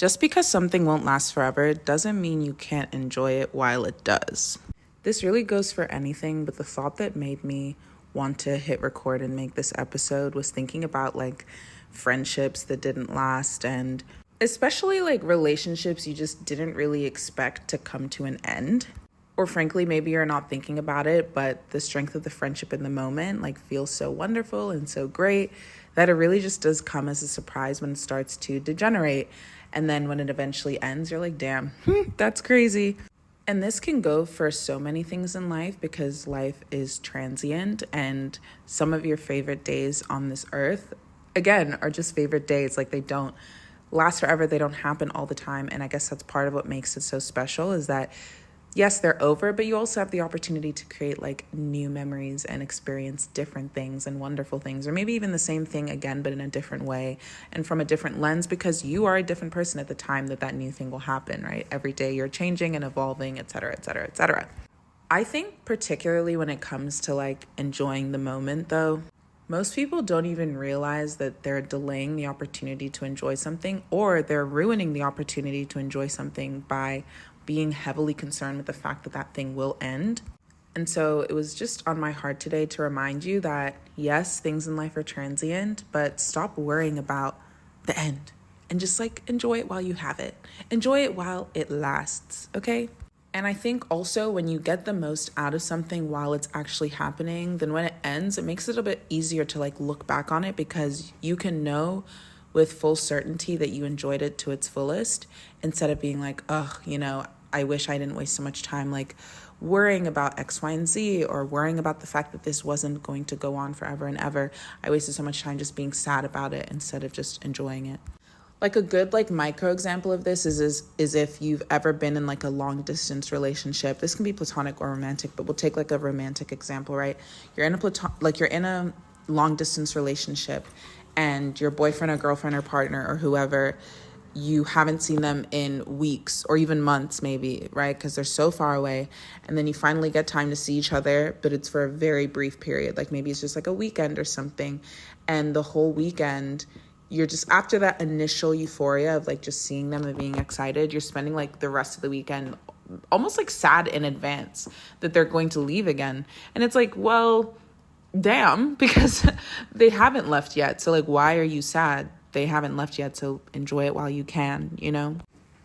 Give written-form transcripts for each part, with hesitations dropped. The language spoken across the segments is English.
Just because something won't last forever doesn't mean you can't enjoy it while it does. This really goes for anything, but the thought that made me want to hit record and make this episode was thinking about like friendships that didn't last, and especially like relationships you just didn't really expect to come to an end. Or frankly, maybe you're not thinking about it, but the strength of the friendship in the moment like feels so wonderful and so great that it really just does come as a surprise when it starts to degenerate. And then when it eventually ends, you're like, damn, that's crazy. And this can go for so many things in life because life is transient, and some of your favorite days on this earth, again, are just favorite days. Like, they don't last forever. They don't happen all the time. And I guess that's part of what makes it so special, is that yes, they're over, but you also have the opportunity to create like new memories and experience different things and wonderful things, or maybe even the same thing again, but in a different way and from a different lens, because you are a different person at the time that new thing will happen, right? Every day you're changing and evolving, et cetera, et cetera, et cetera. I think particularly when it comes to like enjoying the moment though, most people don't even realize that they're delaying the opportunity to enjoy something, or they're ruining the opportunity to enjoy something by being heavily concerned with the fact that thing will end. And so it was just on my heart today to remind you that yes, things in life are transient, but stop worrying about the end and just like enjoy it while you have it. Enjoy it while it lasts, okay? And I think also when you get the most out of something while it's actually happening, then when it ends, it makes it a bit easier to like look back on it, because you can know with full certainty that you enjoyed it to its fullest, instead of being like, I wish I didn't waste so much time like worrying about X, Y, and Z, or worrying about the fact that this wasn't going to go on forever and ever. I wasted so much time just being sad about it instead of just enjoying it. Like a good like micro example of this is if you've ever been in like a long distance relationship. This can be platonic or romantic, but we'll take like a romantic example, right? You're in a long distance relationship, and your boyfriend or girlfriend or partner or whoever, you haven't seen them in weeks or even months maybe, right? Because they're so far away. And then you finally get time to see each other, but it's for a very brief period. Like maybe it's just like a weekend or something. And the whole weekend, you're just, after that initial euphoria of like just seeing them and being excited, you're spending like the rest of the weekend almost like sad in advance that they're going to leave again. And it's like, well, damn, because they haven't left yet. So like, why are you sad? They haven't left yet, so enjoy it while you can, you know?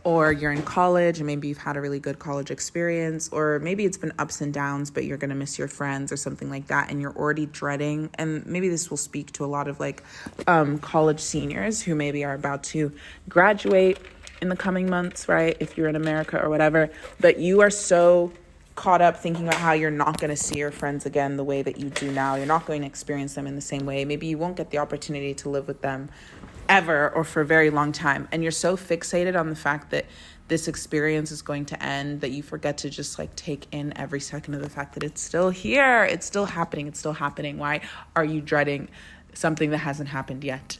Or you're in college and maybe you've had a really good college experience, or maybe it's been ups and downs, but you're going to miss your friends or something like that, and you're already dreading. And maybe this will speak to a lot of like college seniors who maybe are about to graduate in the coming months, right? If you're in America or whatever, but you are so caught up thinking about how you're not going to see your friends again the way that you do now. You're not going to experience them in the same way. Maybe you won't get the opportunity to live with them ever or for a very long time. And you're so fixated on the fact that this experience is going to end that you forget to just like take in every second of the fact that it's still here. It's still happening. It's still happening. Why are you dreading something that hasn't happened yet?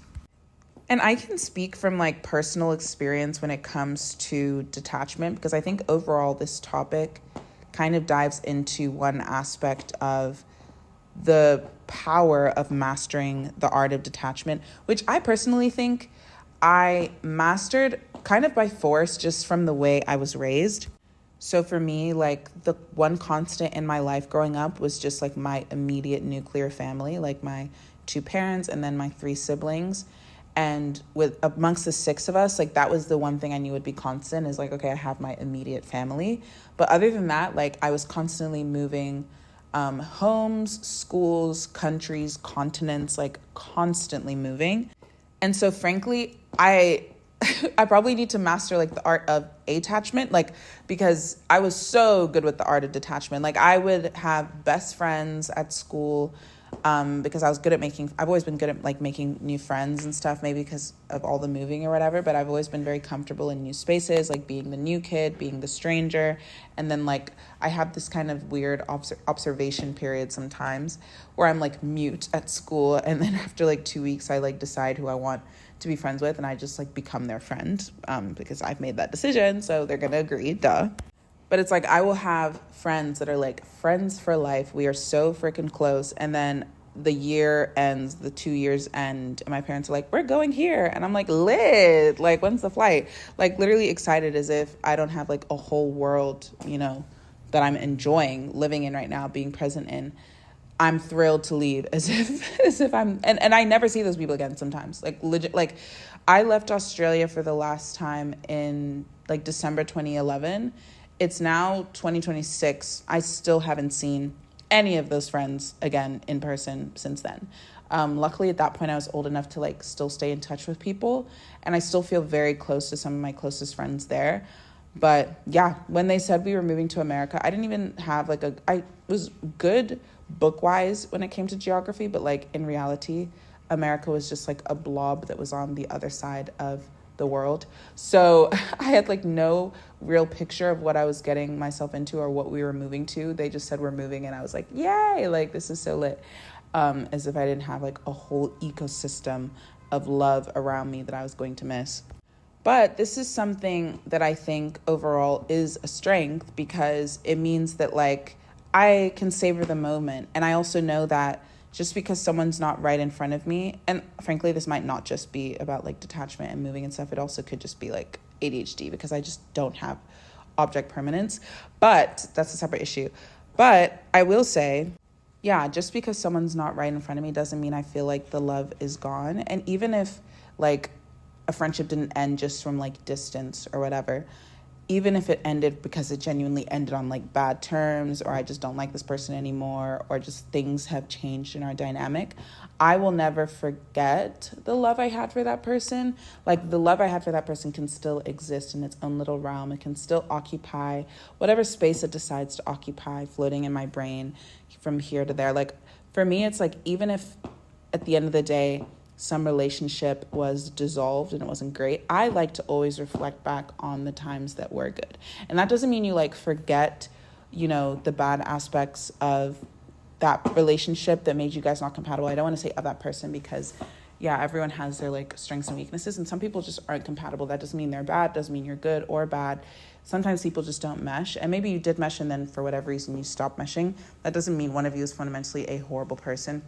And I can speak from like personal experience when it comes to detachment, because I think overall this topic kind of dives into one aspect of the power of mastering the art of detachment, which I personally think I mastered kind of by force just from the way I was raised. So for me, like the one constant in my life growing up was just like my immediate nuclear family, like my two parents and then my three siblings. And with amongst the six of us, like that was the one thing I knew would be constant, is like, okay, I have my immediate family. But other than that, like I was constantly moving homes, schools, countries, continents, like constantly moving. And so frankly, I probably need to master like the art of attachment, like, because I was so good with the art of detachment. Like I would have best friends at school, because I've always been good at like making new friends and stuff, maybe because of all the moving or whatever, but I've always been very comfortable in new spaces, like being the new kid, being the stranger. And then like I have this kind of weird observation period sometimes where I'm like mute at school, and then after like 2 weeks I like decide who I want to be friends with, and I just like become their friend, because I've made that decision, so they're gonna agree, duh. But it's like I will have friends that are like friends for life. We are so freaking close. And then the year ends, the 2 years end, and my parents are like, we're going here. And I'm like, lit. Like, when's the flight? Like, literally excited as if I don't have like a whole world, that I'm enjoying living in right now, being present in. I'm thrilled to leave as if I'm, and I never see those people again sometimes. Like, legit, like, I left Australia for the last time in like December 2011. It's now 2026. I still haven't seen any of those friends again in person since then. Luckily at that point I was old enough to like still stay in touch with people, and I still feel very close to some of my closest friends there. But yeah, when they said we were moving to America, I didn't even have like I was good book wise when it came to geography, but like in reality, America was just like a blob that was on the other side of the world. So I had like no real picture of what I was getting myself into or what we were moving to. They just said we're moving, and I was like, yay, like this is so lit. As if I didn't have like a whole ecosystem of love around me that I was going to miss. But this is something that I think overall is a strength, because it means that like I can savor the moment. And I also know that just because someone's not right in front of me, and frankly, this might not just be about like detachment and moving and stuff. It also could just be like ADHD, because I just don't have object permanence, but that's a separate issue. But I will say, yeah, just because someone's not right in front of me doesn't mean I feel like the love is gone. And even if like a friendship didn't end just from like distance or whatever, even if it ended because it genuinely ended on like bad terms, or I just don't like this person anymore, or just things have changed in our dynamic, I will never forget the love I had for that person. Like the love I had for that person can still exist in its own little realm. It can still occupy whatever space it decides to occupy, floating in my brain from here to there. Like for me, it's like, even if at the end of the day, some relationship was dissolved and it wasn't great, I like to always reflect back on the times that were good. And that doesn't mean you like forget, the bad aspects of that relationship that made you guys not compatible. I don't want to say of that person, because yeah, everyone has their like strengths and weaknesses, and some people just aren't compatible. That doesn't mean they're bad, doesn't mean you're good or bad. Sometimes people just don't mesh, and maybe you did mesh and then for whatever reason you stopped meshing. That doesn't mean one of you is fundamentally a horrible person.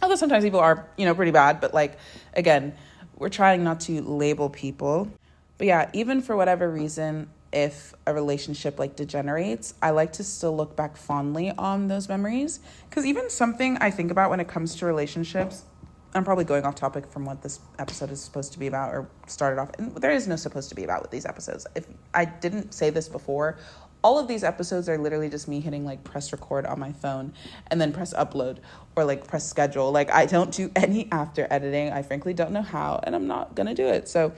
Although sometimes people are, pretty bad, but like, again, we're trying not to label people. But yeah, even for whatever reason, if a relationship like degenerates, I like to still look back fondly on those memories. Because even something I think about when it comes to relationships, I'm probably going off topic from what this episode is supposed to be about, or started off, and there is no supposed to be about with these episodes. If I didn't say this before, all of these episodes are literally just me hitting like press record on my phone and then press upload, or like press schedule. Like I don't do any after editing. I frankly don't know how, and I'm not gonna do it. So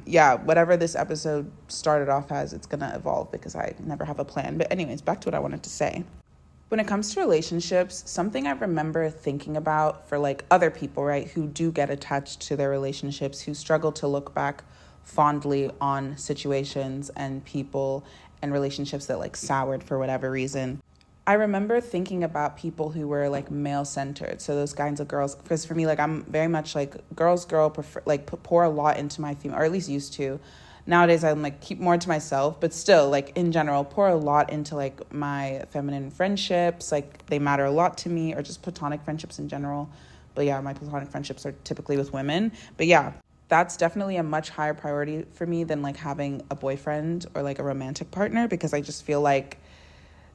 yeah, whatever this episode started off as, it's gonna evolve because I never have a plan. But anyways, back to what I wanted to say. When it comes to relationships, something I remember thinking about for like other people, right, who do get attached to their relationships, who struggle to look back fondly on situations and people and relationships that like soured for whatever reason. I remember thinking about people who were like male centered. So those kinds of girls, because for me, like I'm very much like pour a lot into my female, or at least used to. Nowadays I'm like keep more to myself, but still like in general, pour a lot into like my feminine friendships. Like they matter a lot to me, or just platonic friendships in general. But yeah, my platonic friendships are typically with women. But yeah, that's definitely a much higher priority for me than like having a boyfriend or like a romantic partner, because I just feel like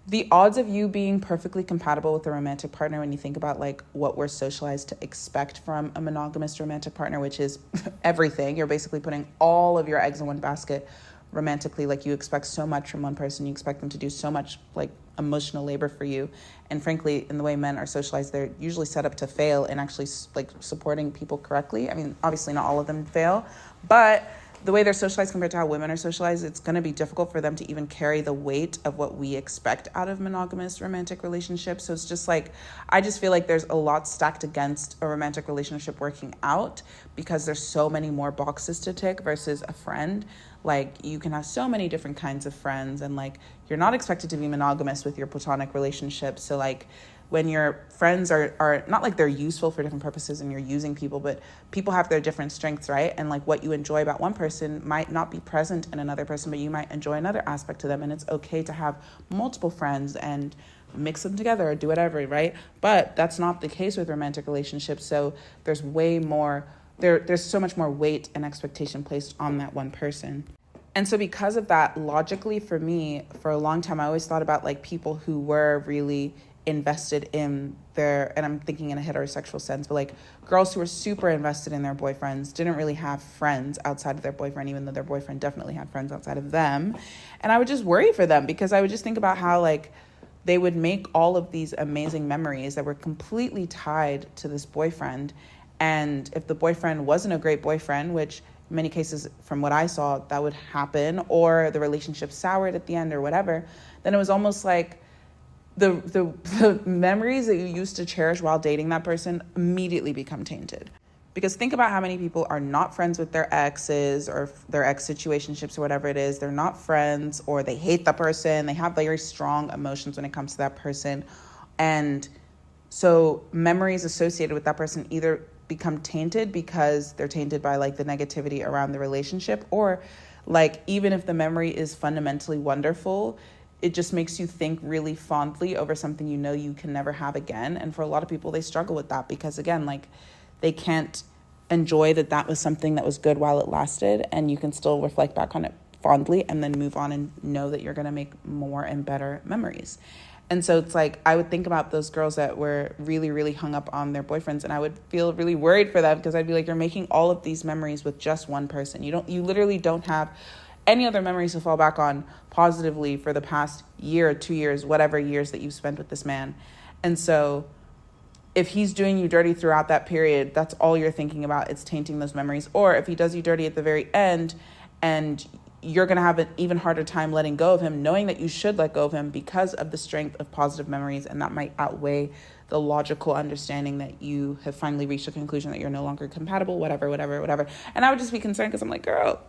the odds of you being perfectly compatible with a romantic partner, when you think about like what we're socialized to expect from a monogamous romantic partner, which is everything, you're basically putting all of your eggs in one basket romantically. Like you expect so much from one person, you expect them to do so much like emotional labor for you. And frankly, in the way men are socialized, they're usually set up to fail in actually like supporting people correctly. I mean, obviously not all of them fail, but the way they're socialized compared to how women are socialized, it's going to be difficult for them to even carry the weight of what we expect out of monogamous romantic relationships. So it's just like, I just feel like there's a lot stacked against a romantic relationship working out, because there's so many more boxes to tick versus a friend. Like you can have so many different kinds of friends, and like you're not expected to be monogamous with your platonic relationship. So like when your friends are not like they're useful for different purposes and you're using people, but people have their different strengths, right? And like what you enjoy about one person might not be present in another person, but you might enjoy another aspect to them. And it's okay to have multiple friends and mix them together or do whatever, right? But that's not the case with romantic relationships. So there's way more, there's so much more weight and expectation placed on that one person. And so because of that, logically for me, for a long time, I always thought about like people who were really invested in their, and I'm thinking in a heterosexual sense, but like girls who were super invested in their boyfriends didn't really have friends outside of their boyfriend, even though their boyfriend definitely had friends outside of them. And I would just worry for them because I would just think about how like they would make all of these amazing memories that were completely tied to this boyfriend. And if the boyfriend wasn't a great boyfriend, which in many cases, from what I saw, that would happen, or the relationship soured at the end or whatever, then it was almost like the memories that you used to cherish while dating that person immediately become tainted. Because think about how many people are not friends with their exes or their ex situationships or whatever it is. They're not friends, or they hate the person. They have very strong emotions when it comes to that person. And so memories associated with that person either become tainted because they're tainted by like the negativity around the relationship, or like even if the memory is fundamentally wonderful, it just makes you think really fondly over something you know you can never have again. And for a lot of people, they struggle with that because again, like they can't enjoy that was something that was good while it lasted, and you can still reflect back on it fondly and then move on and know that you're going to make more and better memories. And so it's like, I would think about those girls that were really, really hung up on their boyfriends, and I would feel really worried for them because I'd be like, you're making all of these memories with just one person. You literally don't have any other memories to fall back on positively for the past year or 2 years, whatever years that you've spent with this man. And so if he's doing you dirty throughout that period, that's all you're thinking about. It's tainting those memories. Or if he does you dirty at the very end and you're going to have an even harder time letting go of him, knowing that you should let go of him because of the strength of positive memories, and that might outweigh the logical understanding that you have finally reached a conclusion that you're no longer compatible, whatever. And I would just be concerned because I'm like, girl,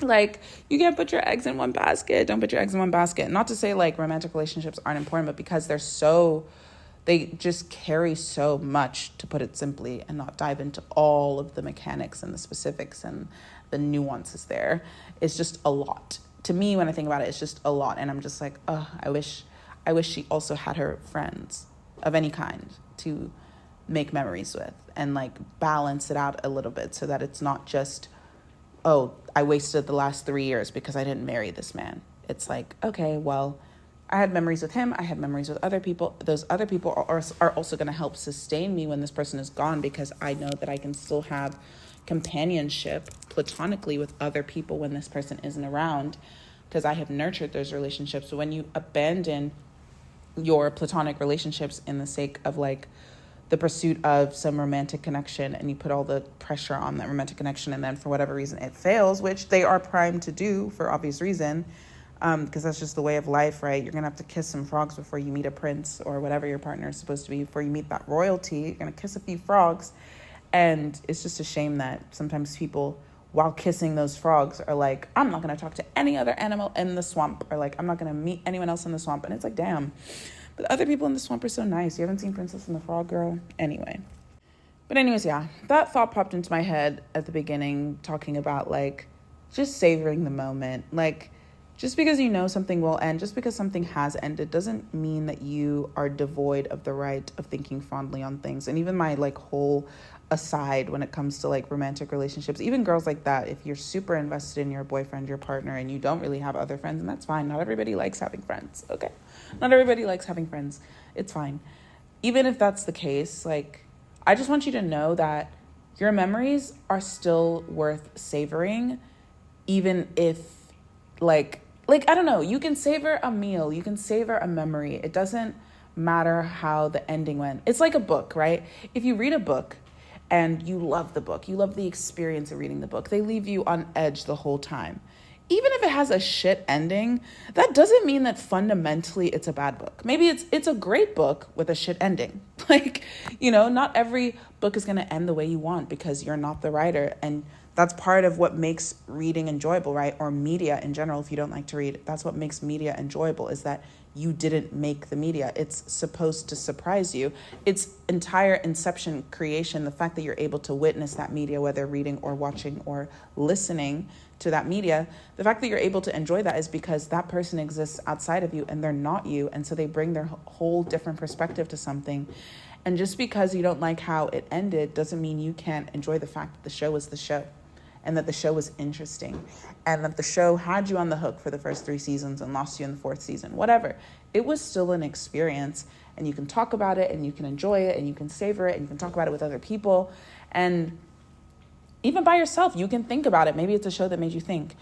like, you can't put your eggs in one basket. Don't put your eggs in one basket. Not to say like romantic relationships aren't important, but because they just carry so much, to put it simply, and not dive into all of the mechanics and the specifics and the nuances there. It's just a lot. To me, when I think about it, it's just a lot. And I'm just like, oh, I wish she also had her friends of any kind to make memories with and like balance it out a little bit so that it's not just, oh, I wasted the last 3 years because I didn't marry this man. It's like, okay, well, I had memories with him. I had memories with other people. Those other people are also going to help sustain me when this person is gone, because I know that I can still have companionship platonically with other people when this person isn't around, because I have nurtured those relationships. So when you abandon your platonic relationships in the sake of like the pursuit of some romantic connection, and you put all the pressure on that romantic connection, and then for whatever reason it fails, which they are primed to do for obvious reason, because that's just the way of life, right? You're going to have to kiss some frogs before you meet a prince or whatever your partner is supposed to be. Before you meet that royalty, you're going to kiss a few frogs. And it's just a shame that sometimes people, while kissing those frogs, are like, I'm not going to talk to any other animal in the swamp, or like, I'm not going to meet anyone else in the swamp. And it's like, damn. But other people in the swamp are so nice. You haven't seen Princess and the Frog, girl? Anyway. But anyways, yeah, that thought popped into my head at the beginning, talking about like just savoring the moment. Like, just because you know something will end, just because something has ended, doesn't mean that you are devoid of the right of thinking fondly on things. And even my like whole aside when it comes to like romantic relationships, even girls like that, if you're super invested in your boyfriend, your partner, and you don't really have other friends, and that's fine. Not everybody likes having friends, okay? Not everybody likes having friends. It's fine. Even if that's the case, like, I just want you to know that your memories are still worth savoring, even if like, I don't know, you can savor a meal, you can savor a memory. It doesn't matter how the ending went. It's like a book, right? If you read a book and you love the book, you love the experience of reading the book, they leave you on edge the whole time. Even if it has a shit ending, that doesn't mean that fundamentally it's a bad book. Maybe it's a great book with a shit ending. Like, you know, not every book is going to end the way you want because you're not the writer. And that's part of what makes reading enjoyable, right? Or media in general, if you don't like to read. That's what makes media enjoyable, is that you didn't make the media. It's supposed to surprise you. Its entire inception, creation, the fact that you're able to witness that media, whether reading or watching or listening to that media, the fact that you're able to enjoy that is because that person exists outside of you and they're not you. And so they bring their whole different perspective to something. And just because you don't like how it ended doesn't mean you can't enjoy the fact that the show was the show and that the show was interesting and that the show had you on the hook for the first 3 seasons and lost you in the 4th season, whatever. It was still an experience, and you can talk about it and you can enjoy it and you can savor it and you can talk about it with other people. And even by yourself, you can think about it. Maybe it's a show that made you think.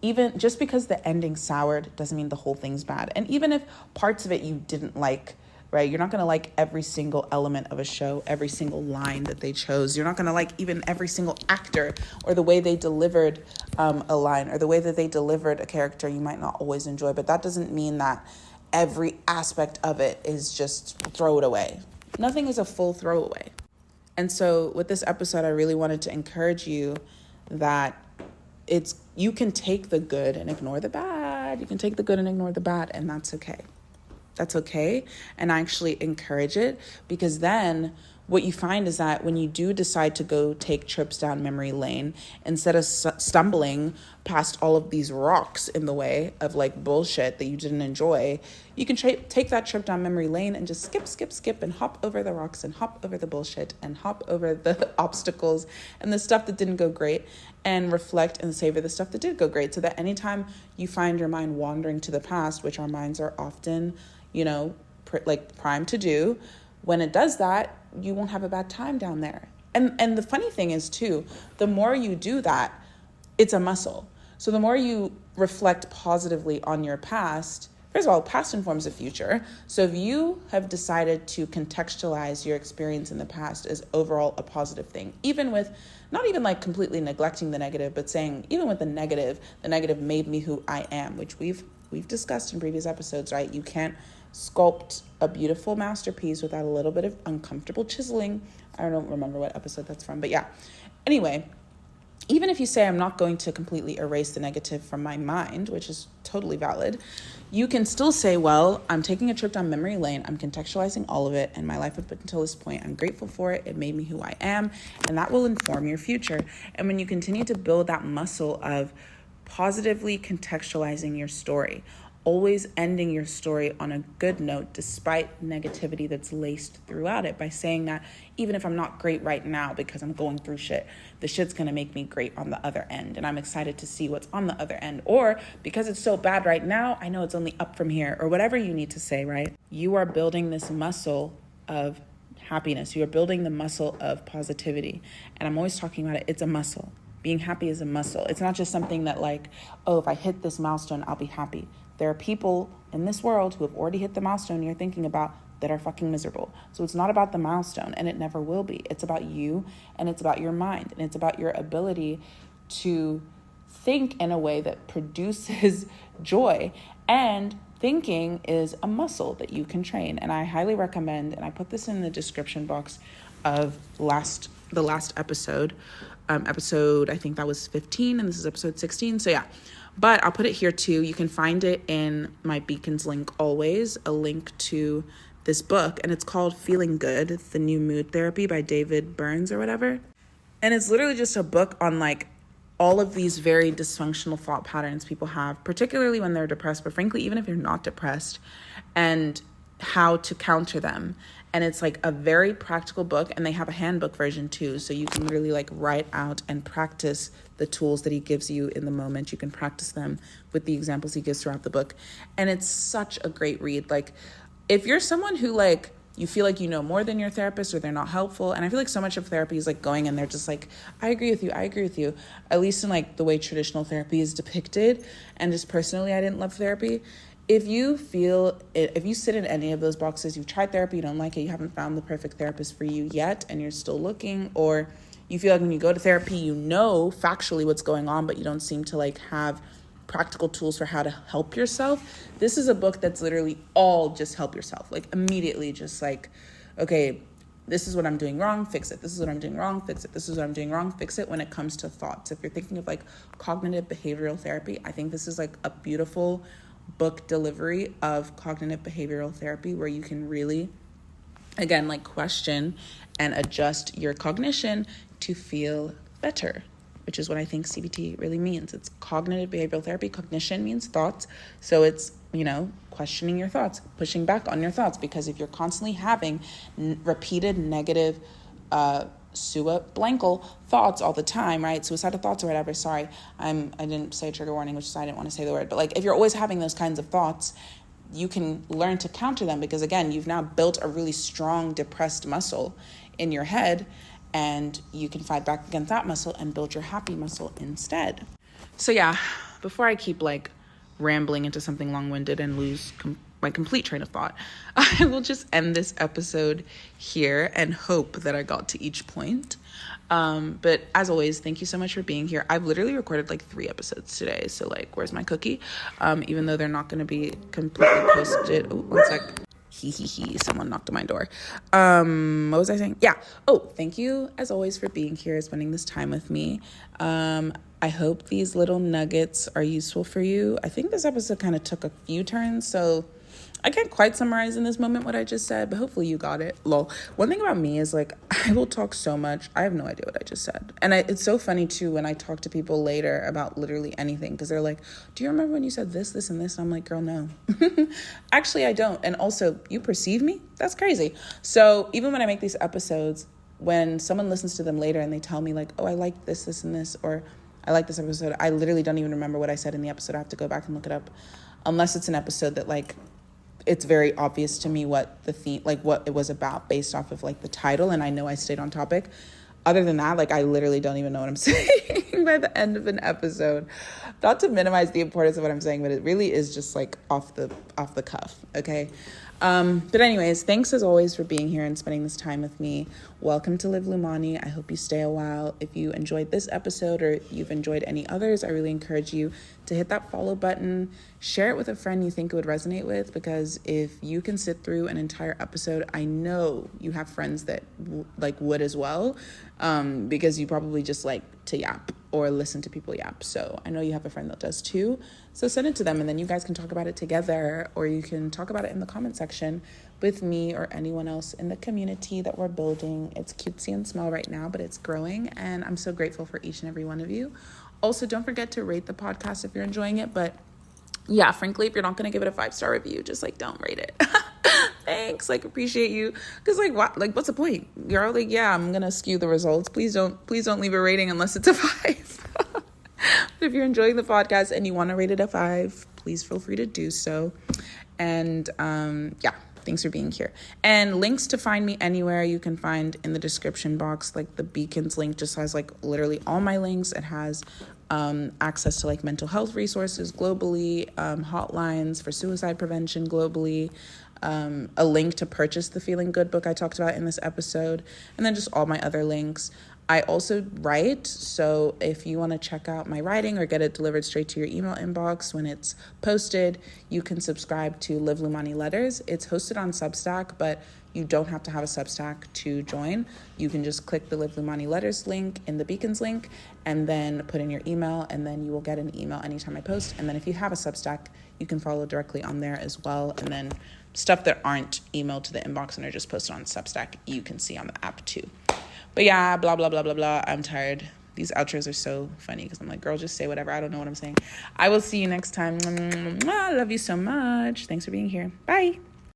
Even just because the ending soured doesn't mean the whole thing's bad. And even if parts of it you didn't like, right? You're not going to like every single element of a show, every single line that they chose. You're not going to like even every single actor or the way they delivered a line or the way that they delivered a character you might not always enjoy. But that doesn't mean that every aspect of it is just throw it away. Nothing is a full throwaway. And so with this episode, I really wanted to encourage you that you can take the good and ignore the bad. You can take the good and ignore the bad, and that's okay. That's okay. And I actually encourage it, because then what you find is that when you do decide to go take trips down memory lane, instead of stumbling past all of these rocks in the way of like bullshit that you didn't enjoy, you can take that trip down memory lane and just skip and hop over the rocks and hop over the bullshit and hop over the obstacles and the stuff that didn't go great, and reflect and savor the stuff that did go great, so that anytime you find your mind wandering to the past, which our minds are often, primed to do, when it does that, you won't have a bad time down there. And the funny thing is too, the more you do that, it's a muscle. So the more you reflect positively on your past, first of all, past informs the future. So if you have decided to contextualize your experience in the past as overall a positive thing, even with, not even like completely neglecting the negative, but saying even with the negative made me who I am, which we've discussed in previous episodes, right? You can't sculpt a beautiful masterpiece without a little bit of uncomfortable chiseling. I don't remember what episode that's from, but yeah. Anyway, even if you say I'm not going to completely erase the negative from my mind, which is totally valid, you can still say, well, I'm taking a trip down memory lane. I'm contextualizing all of it and my life up until this point. I'm grateful for it. It made me who I am, and that will inform your future. And when you continue to build that muscle of positively contextualizing your story, always ending your story on a good note despite negativity that's laced throughout it, by saying that even if I'm not great right now because I'm going through shit, the shit's going to make me great on the other end, and I'm excited to see what's on the other end. Or because it's so bad right now, I know it's only up from here, or whatever you need to say, right? You are building this muscle of happiness. You are building the muscle of positivity. And I'm always talking about it. It's a muscle. Being happy is a muscle. It's not just something that like, oh, if I hit this milestone, I'll be happy. There are people in this world who have already hit the milestone you're thinking about that are fucking miserable. So it's not about the milestone, and it never will be. It's about you, and it's about your mind, and it's about your ability to think in a way that produces joy. And thinking is a muscle that you can train. And I highly recommend, and I put this in the description box of the last episode, I think that was 15, and this is episode 16. So yeah. But I'll put it here too. You can find it in my Beacons link always, a link to this book. And it's called Feeling Good, The New Mood Therapy by David Burns or whatever. And it's literally just a book on like all of these very dysfunctional thought patterns people have, particularly when they're depressed, but frankly, even if you're not depressed, and how to counter them. And it's like a very practical book, and they have a handbook version too. So you can literally like write out and practice the tools that he gives you in the moment. You can practice them with the examples he gives throughout the book. And it's such a great read. Like if you're someone who like, you feel like you know more than your therapist, or they're not helpful. And I feel like so much of therapy is like going and they're just like, I agree with you. At least in like the way traditional therapy is depicted. And just personally, I didn't love therapy. If you sit in any of those boxes, you've tried therapy, you don't like it, you haven't found the perfect therapist for you yet, and you're still looking, or you feel like when you go to therapy, you know factually what's going on, but you don't seem to like have practical tools for how to help yourself. This is a book that's literally all just help yourself. Like immediately just like, okay, this is what I'm doing wrong, fix it. This is what I'm doing wrong, fix it. This is what I'm doing wrong, fix it when it comes to thoughts. If you're thinking of like cognitive behavioral therapy, I think this is like a beautiful book delivery of cognitive behavioral therapy, where you can really, again, like question and adjust your cognition to feel better. which is what I think CBT really means. It's cognitive behavioral therapy. Cognition means thoughts. So it's, questioning your thoughts, pushing back on your thoughts, because if you're constantly having repeated negative thoughts all the time, right? Suicidal thoughts or whatever. Sorry, I didn't say trigger warning, which is I didn't want to say the word. But like, if you're always having those kinds of thoughts, you can learn to counter them, because again, you've now built a really strong depressed muscle in your head, and you can fight back against that muscle and build your happy muscle instead. So yeah, before I keep like rambling into something long-winded and lose my complete train of thought, I will just end this episode here and hope that I got to each point. But as always, thank you so much for being here. I've literally recorded like 3 episodes today. So like, where's my cookie? Even though they're not going to be completely posted. Oh, one sec. Someone knocked on my door. What was I saying? Yeah. Oh, thank you as always for being here, spending this time with me. I hope these little nuggets are useful for you. I think this episode kind of took a few turns, so I can't quite summarize in this moment what I just said, but hopefully you got it. Lol. One thing about me is like, I will talk so much. I have no idea what I just said. And it's so funny too when I talk to people later about literally anything, because they're like, do you remember when you said this, this, and this? And I'm like, girl, no. Actually, I don't. And also, you perceive me? That's crazy. So even when I make these episodes, when someone listens to them later and they tell me like, oh, I like this, this, and this, or I like this episode, I literally don't even remember what I said in the episode. I have to go back and look it up. Unless it's an episode that like, it's very obvious to me what the theme, like what it was about based off of like the title, and I know I stayed on topic. Other than that, like I literally don't even know what I'm saying by the end of an episode. Not to minimize the importance of what I'm saying, but it really is just like off the cuff, okay? But anyways, thanks as always for being here and spending this time with me. Welcome to Live Lumani. I hope you stay a while. If you enjoyed this episode or you've enjoyed any others, I really encourage you to hit that follow button, share it with a friend you think it would resonate with, because if you can sit through an entire episode, I know you have friends that would as well, because you probably just like to yap or listen to people yap. So I know you have a friend that does too. So send it to them, and then you guys can talk about it together, or you can talk about it in the comment section with me or anyone else in the community that we're building. It's cutesy and small right now, but it's growing, and I'm so grateful for each and every one of you. Also, don't forget to rate the podcast if you're enjoying it. But yeah, frankly, if you're not going to give it a 5-star review, just like don't rate it. Thanks, like appreciate you. Because like what? Like what's the point? You're like, yeah, I'm gonna skew the results. Please don't leave a rating unless it's a 5. But if you're enjoying the podcast and you want to rate it a 5, please feel free to do so. And yeah, thanks for being here. And links to find me anywhere you can find in the description box. Like the Beacons link just has like literally all my links. It has access to like mental health resources globally, hotlines for suicide prevention globally, a link to purchase the Feeling Good book I talked about in this episode, and then just all my other links. I also write, so if you want to check out my writing or get it delivered straight to your email inbox when it's posted, you can subscribe to Live Lumani Letters. It's hosted on Substack, but you don't have to have a Substack to join. You can just click the Live Lumani Letters link in the Beacons link and then put in your email, and then you will get an email anytime I post. And then if you have a Substack, you can follow directly on there as well. And then stuff that aren't emailed to the inbox and are just posted on Substack, you can see on the app too. But yeah, blah, blah, blah, blah, blah. I'm tired. These outros are so funny because I'm like, girl, just say whatever. I don't know what I'm saying. I will see you next time. I love you so much. Thanks for being here. Bye.